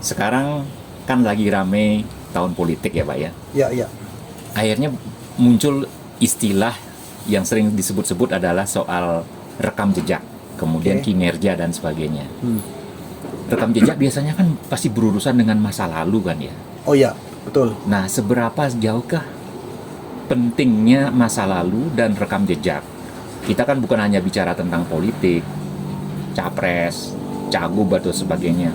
Sekarang kan lagi rame tahun politik ya Pak ya. Ya, ya. Akhirnya muncul istilah yang sering disebut-sebut adalah soal rekam jejak, kemudian Oke. kinerja dan sebagainya. Rekam jejak biasanya kan pasti berurusan dengan masa lalu kan ya. Oh ya, betul. Nah, seberapa jauhkah pentingnya masa lalu dan rekam jejak? Kita kan bukan hanya bicara tentang politik, capres, cagup atau sebagainya.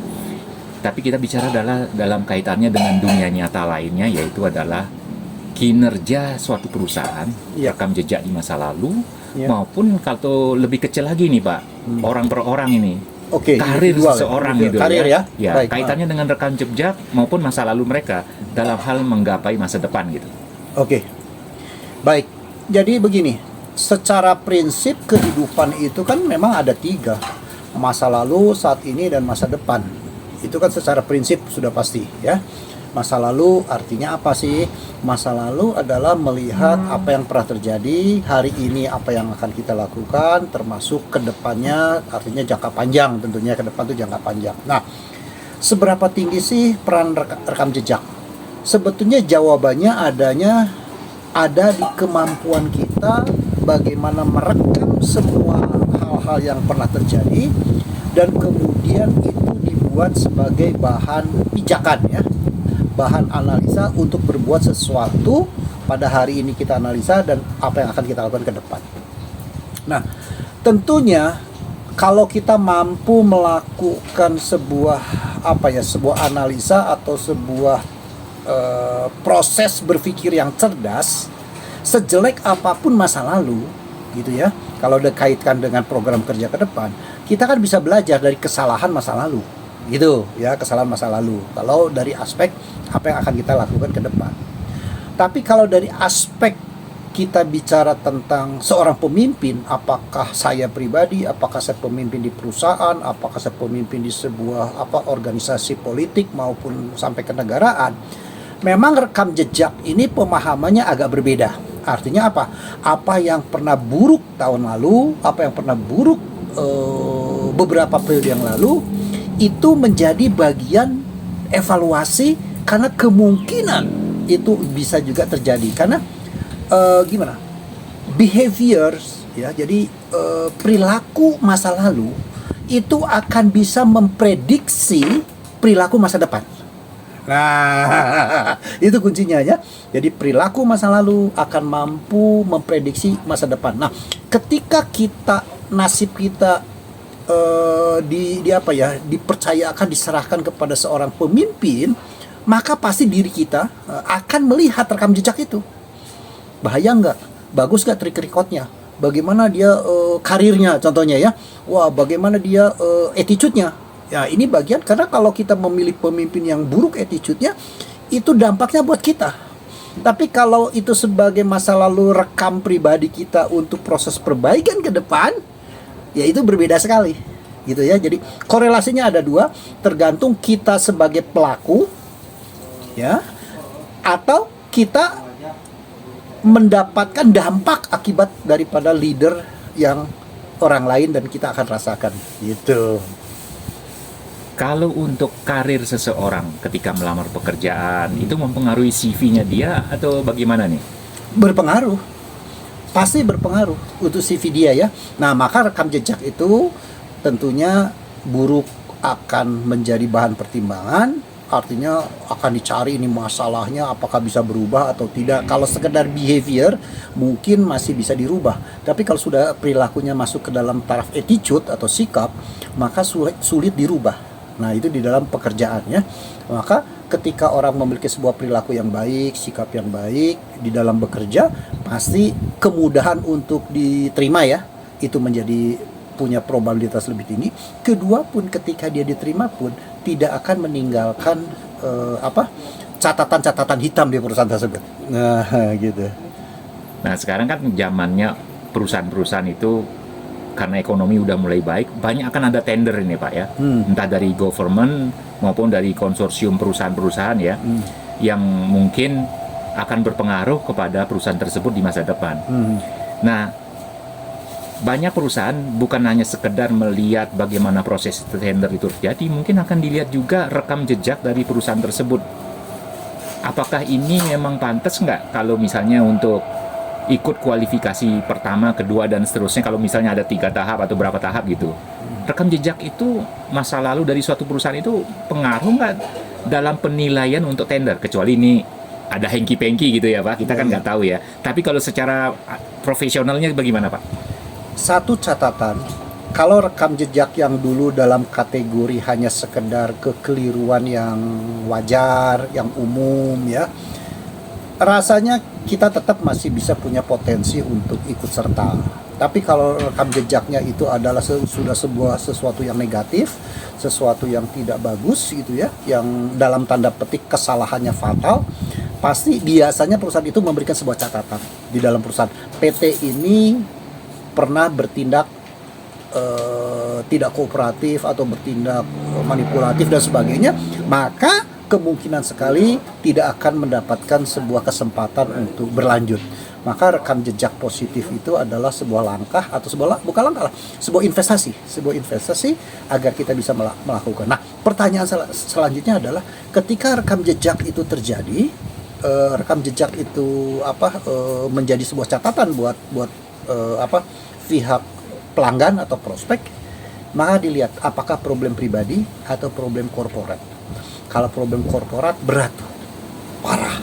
Tapi kita bicara adalah dalam kaitannya dengan dunia nyata lainnya, yaitu adalah kinerja suatu perusahaan, Iya. rekam jejak di masa lalu, Iya. maupun kalau lebih kecil lagi nih Pak, orang per orang ini, Oke, karir individual, seseorang individual. gitu Karir ya. ya, Baik. kaitannya dengan rekam jejak maupun masa lalu mereka dalam hal menggapai masa depan gitu. Oke. Baik. Jadi begini, secara prinsip kehidupan itu kan memang ada tiga. Masa lalu, saat ini, dan masa depan. Itu kan secara prinsip sudah pasti ya. Masa lalu artinya apa sih? Masa lalu adalah melihat apa yang pernah terjadi, hari ini apa yang akan kita lakukan, termasuk ke depannya, artinya jangka panjang, tentunya ke depan itu jangka panjang. Nah, seberapa tinggi sih peran rekam jejak? Sebetulnya jawabannya ada di kemampuan kita bagaimana merekam semua hal-hal yang pernah terjadi dan kemudian itu dibuat sebagai bahan pijakan ya, bahan analisa untuk berbuat sesuatu pada hari ini kita analisa dan apa yang akan kita lakukan ke depan. Nah, tentunya kalau kita mampu melakukan sebuah sebuah analisa atau sebuah proses berpikir yang cerdas, sejelek apapun masa lalu, gitu ya. Kalau dikaitkan dengan program kerja ke depan, kita kan bisa belajar dari kesalahan masa lalu, gitu ya, kesalahan masa lalu. Kalau dari aspek apa yang akan kita lakukan ke depan. Tapi kalau dari aspek kita bicara tentang seorang pemimpin, apakah saya pribadi, apakah saya pemimpin di perusahaan, apakah saya pemimpin di sebuah organisasi politik maupun sampai kenegaraan, memang rekam jejak ini pemahamannya agak berbeda. Artinya apa? Apa yang pernah buruk tahun lalu, apa yang pernah buruk beberapa periode yang lalu, itu menjadi bagian evaluasi karena kemungkinan itu bisa juga terjadi. Karena gimana? Behaviors ya, jadi perilaku masa lalu itu akan bisa memprediksi perilaku masa depan. Nah, itu kuncinya ya. Jadi perilaku masa lalu akan mampu memprediksi masa depan. Nah, ketika nasib kita dipercayakan, diserahkan kepada seorang pemimpin, maka pasti diri kita akan melihat rekam jejak itu. Bahaya nggak? Bagus nggak track recordnya? Bagaimana dia karirnya contohnya ya? Wah, bagaimana dia attitude-nya? Ya, ini bagian karena kalau kita memilih pemimpin yang buruk attitude-nya, itu dampaknya buat kita. Tapi kalau itu sebagai masa lalu rekam pribadi kita untuk proses perbaikan ke depan, ya itu berbeda sekali. Gitu ya. Jadi korelasinya ada dua, tergantung kita sebagai pelaku ya atau kita mendapatkan dampak akibat daripada leader yang orang lain dan kita akan rasakan gitu. Kalau untuk karir seseorang ketika melamar pekerjaan, itu mempengaruhi CV-nya dia atau bagaimana nih? Berpengaruh, pasti berpengaruh untuk CV dia ya. Nah, maka rekam jejak itu tentunya buruk akan menjadi bahan pertimbangan. Artinya akan dicari ini masalahnya apakah bisa berubah atau tidak. Kalau sekedar behavior mungkin masih bisa dirubah. Tapi kalau sudah perilakunya masuk ke dalam taraf attitude atau sikap, maka sulit dirubah. Nah, itu di dalam pekerjaannya. Maka ketika orang memiliki sebuah perilaku yang baik, sikap yang baik di dalam bekerja, pasti kemudahan untuk diterima ya, itu menjadi punya probabilitas lebih tinggi. Kedua pun ketika dia diterima pun tidak akan meninggalkan catatan-catatan hitam di perusahaan tersebut. Nah, gitu. Nah, sekarang kan zamannya perusahaan-perusahaan itu karena ekonomi udah mulai baik, banyak akan ada tender ini Pak ya, entah dari government maupun dari konsorsium perusahaan-perusahaan ya, yang mungkin akan berpengaruh kepada perusahaan tersebut di masa depan. Nah, banyak perusahaan bukan hanya sekedar melihat bagaimana proses tender itu terjadi, mungkin akan dilihat juga rekam jejak dari perusahaan tersebut. Apakah ini memang pantas nggak kalau misalnya untuk ikut kualifikasi pertama, kedua, dan seterusnya, kalau misalnya ada 3 tahap atau berapa tahap gitu. Rekam jejak itu, masa lalu dari suatu perusahaan itu pengaruh nggak dalam penilaian untuk tender? Kecuali ini ada hengki-pengki gitu ya Pak, kita kan nggak tahu ya. Tapi kalau secara profesionalnya bagaimana Pak? Satu catatan, kalau rekam jejak yang dulu dalam kategori hanya sekedar kekeliruan yang wajar, yang umum ya, rasanya kita tetap masih bisa punya potensi untuk ikut serta. Tapi kalau rekam jejaknya itu adalah sudah sesuatu yang negatif, sesuatu yang tidak bagus gitu ya, yang dalam tanda petik kesalahannya fatal, pasti biasanya perusahaan itu memberikan sebuah catatan di dalam perusahaan. PT ini pernah bertindak tidak kooperatif atau bertindak manipulatif dan sebagainya, maka kemungkinan sekali tidak akan mendapatkan sebuah kesempatan untuk berlanjut. Maka rekam jejak positif itu adalah sebuah langkah atau bukan langkah lah, sebuah investasi agar kita bisa melakukan. Nah, pertanyaan selanjutnya adalah ketika rekam jejak itu terjadi, rekam jejak itu menjadi sebuah catatan buat pihak pelanggan atau prospek, maka dilihat apakah problem pribadi atau problem korporat. Kalau problem korporat berat, parah,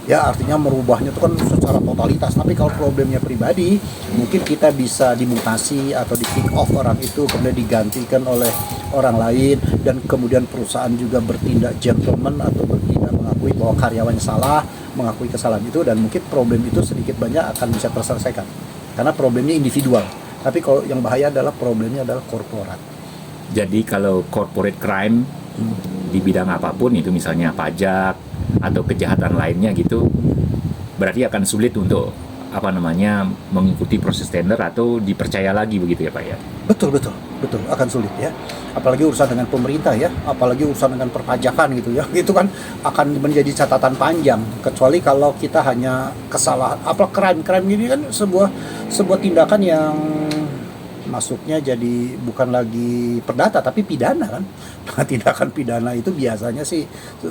ya artinya merubahnya itu kan secara totalitas. Tapi kalau problemnya pribadi, mungkin kita bisa dimutasi atau di kick off orang itu, kemudian digantikan oleh orang lain, dan kemudian perusahaan juga bertindak gentleman atau bertindak mengakui bahwa karyawannya salah, mengakui kesalahan itu, dan mungkin problem itu sedikit banyak akan bisa terselesaikan karena problemnya individual. Tapi kalau yang bahaya adalah problemnya adalah korporat. Jadi kalau corporate crime di bidang apapun itu, misalnya pajak atau kejahatan lainnya gitu, berarti akan sulit untuk mengikuti proses tender atau dipercaya lagi begitu ya Pak ya? Betul akan sulit ya, apalagi urusan dengan pemerintah ya, apalagi urusan dengan perpajakan gitu ya, itu kan akan menjadi catatan panjang. Kecuali kalau kita hanya kesalahan crime gini kan sebuah tindakan yang masuknya jadi bukan lagi perdata tapi pidana kan. Nah, tindakan pidana itu biasanya sih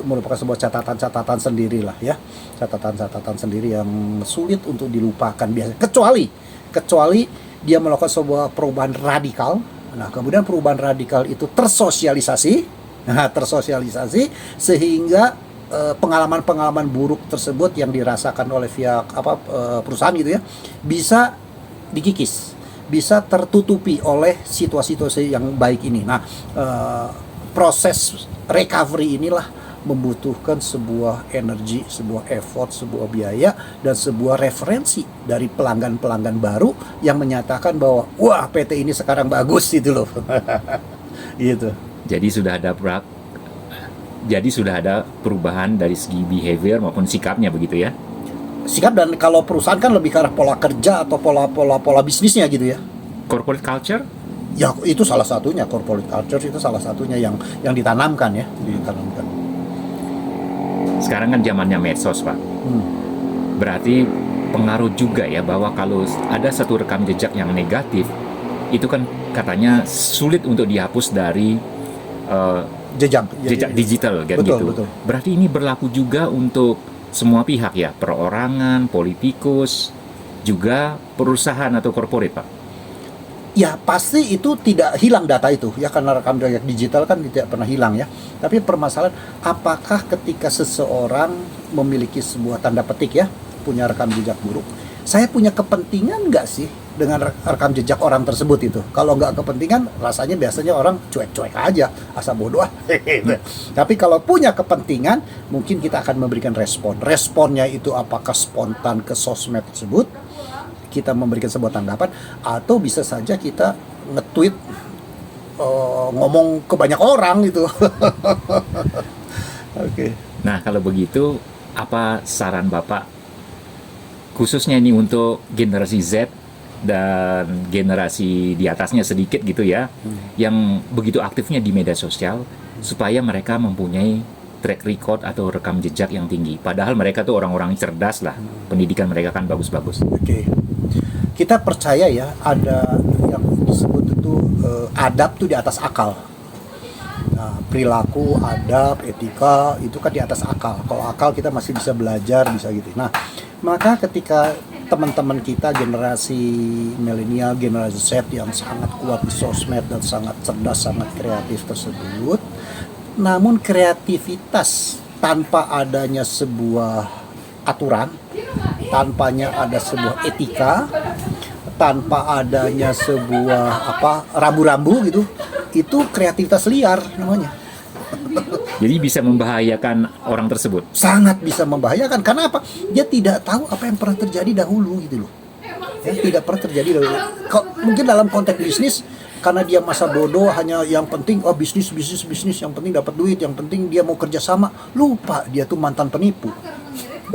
merupakan sebuah catatan sendiri lah ya, catatan sendiri yang sulit untuk dilupakan biasanya, kecuali dia melakukan sebuah perubahan radikal. Nah, kemudian perubahan radikal itu tersosialisasi sehingga pengalaman buruk tersebut yang dirasakan oleh pihak perusahaan gitu ya bisa dikikis, bisa tertutupi oleh situasi-situasi yang baik ini. Nah, proses recovery inilah membutuhkan sebuah energi, sebuah effort, sebuah biaya, dan sebuah referensi dari pelanggan-pelanggan baru yang menyatakan bahwa wah PT ini sekarang bagus gitu loh. Gitu. Jadi sudah ada perubahan dari segi behavior maupun sikapnya begitu ya? Sikap, dan kalau perusahaan kan lebih ke arah pola kerja atau pola bisnisnya gitu ya. Corporate culture? Ya itu salah satunya, corporate culture itu salah satunya yang ditanamkan ya, Sekarang kan zamannya medsos Pak. Berarti pengaruh juga ya bahwa kalau ada satu rekam jejak yang negatif, itu kan katanya sulit untuk dihapus dari jejak digital kan gitu. Betul. Berarti ini berlaku juga untuk semua pihak ya, perorangan, politikus, juga perusahaan atau corporate Pak? Ya pasti itu tidak hilang data itu ya, karena rekam jejak digital kan tidak pernah hilang ya. Tapi permasalahan apakah ketika seseorang memiliki sebuah tanda petik ya, punya rekam jejak buruk, saya punya kepentingan nggak sih dengan rekam jejak orang tersebut itu? Kalau nggak kepentingan, rasanya biasanya orang cuek-cuek aja, asa bodoh. Tapi kalau punya kepentingan, mungkin kita akan memberikan respon. Responnya itu apakah spontan ke sosmed tersebut, kita memberikan sebuah tanggapan, atau bisa saja kita nge-tweet, ngomong ke banyak orang gitu. Oke. Nah kalau begitu, apa saran Bapak khususnya ini untuk generasi Z dan generasi di atasnya sedikit gitu ya, yang begitu aktifnya di media sosial, supaya mereka mempunyai track record atau rekam jejak yang tinggi? Padahal mereka tuh orang-orang cerdas lah, pendidikan mereka kan bagus-bagus. Oke. Kita percaya ya ada adab tuh di atas akal. Nah, perilaku, adab, etika itu kan di atas akal. Kalau akal kita masih bisa belajar, bisa gitu. Nah, maka ketika teman-teman kita generasi milenial, generasi Z yang sangat kuat di sosmed dan sangat cerdas, sangat kreatif tersebut, namun kreativitas tanpa adanya sebuah aturan, tanpanya ada sebuah etika, tanpa adanya sebuah rambu-rambu gitu, itu kreativitas liar namanya. Jadi bisa membahayakan orang tersebut. Sangat bisa membahayakan. Karena apa? Dia tidak tahu apa yang pernah terjadi dahulu gitu loh. Ya, tidak pernah terjadi dahulu. Mungkin dalam konteks bisnis, karena dia masa bodoh, hanya yang penting bisnis, yang penting dapat duit, yang penting dia mau kerja sama, lupa dia tuh mantan penipu.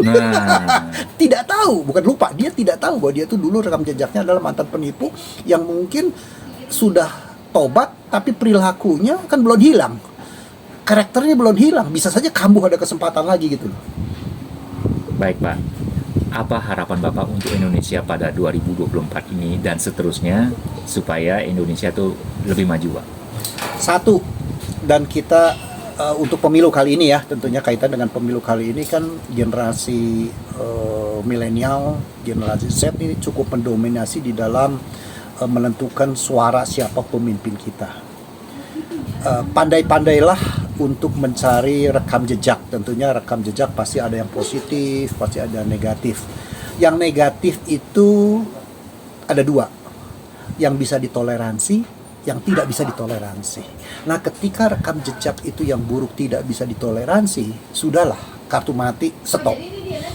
Nah, Tidak tahu, bukan lupa, dia tidak tahu bahwa dia tuh dulu rekam jejaknya adalah mantan penipu yang mungkin sudah tobat tapi perilakunya kan belum hilang. Karakternya belum hilang, bisa saja kambuh, ada kesempatan lagi gitu loh. baik Pak. Apa harapan Bapak untuk Indonesia pada 2024 ini dan seterusnya supaya Indonesia tuh lebih maju, Pak? Satu, dan kita untuk pemilu kali ini ya, tentunya kaitan dengan pemilu kali ini kan generasi milenial, generasi Z ini cukup mendominasi di dalam menentukan suara siapa pemimpin kita. Pandai-pandailah untuk mencari rekam jejak. Tentunya rekam jejak pasti ada yang positif, pasti ada yang negatif. Yang negatif itu ada dua, yang bisa ditoleransi, yang tidak bisa ditoleransi. Nah, ketika rekam jejak itu yang buruk tidak bisa ditoleransi, sudahlah, kartu mati, stop.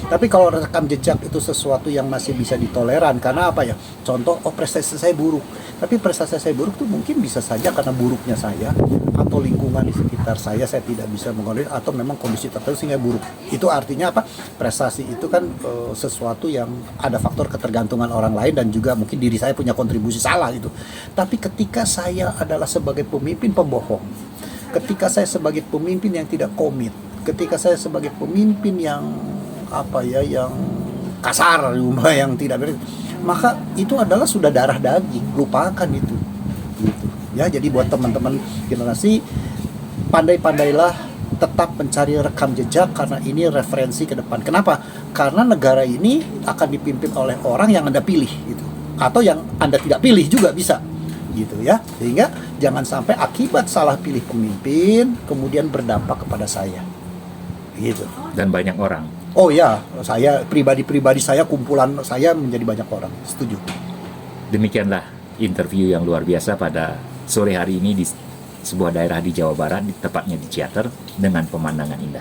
Tapi kalau rekam jejak itu sesuatu yang masih bisa ditoleran, karena apa ya? Contoh, prestasi saya buruk. Tapi prestasi saya buruk tuh mungkin bisa saja karena buruknya saya, atau lingkungan di sekitar saya tidak bisa mengontrol, atau memang kondisi tertentu sehingga buruk. Itu artinya apa? Prestasi itu kan sesuatu yang ada faktor ketergantungan orang lain, dan juga mungkin diri saya punya kontribusi salah gitu. Tapi ketika saya adalah sebagai pemimpin pembohong, ketika saya sebagai pemimpin yang tidak komit, ketika saya sebagai pemimpin yang yang kasar, yang tidak beres, maka itu adalah sudah darah daging, lupakan itu gitu. Ya, jadi buat teman-teman generasi, pandai-pandailah tetap mencari rekam jejak, karena ini referensi ke depan. Kenapa? Karena negara ini akan dipimpin oleh orang yang Anda pilih gitu, atau yang Anda tidak pilih juga bisa gitu ya. Sehingga jangan sampai akibat salah pilih pemimpin kemudian berdampak kepada saya gitu. Dan banyak orang. Oh ya, saya pribadi saya, kumpulan saya menjadi banyak orang. Setuju. Demikianlah interview yang luar biasa pada sore hari ini di sebuah daerah di Jawa Barat, tepatnya di Ciater, dengan pemandangan indah.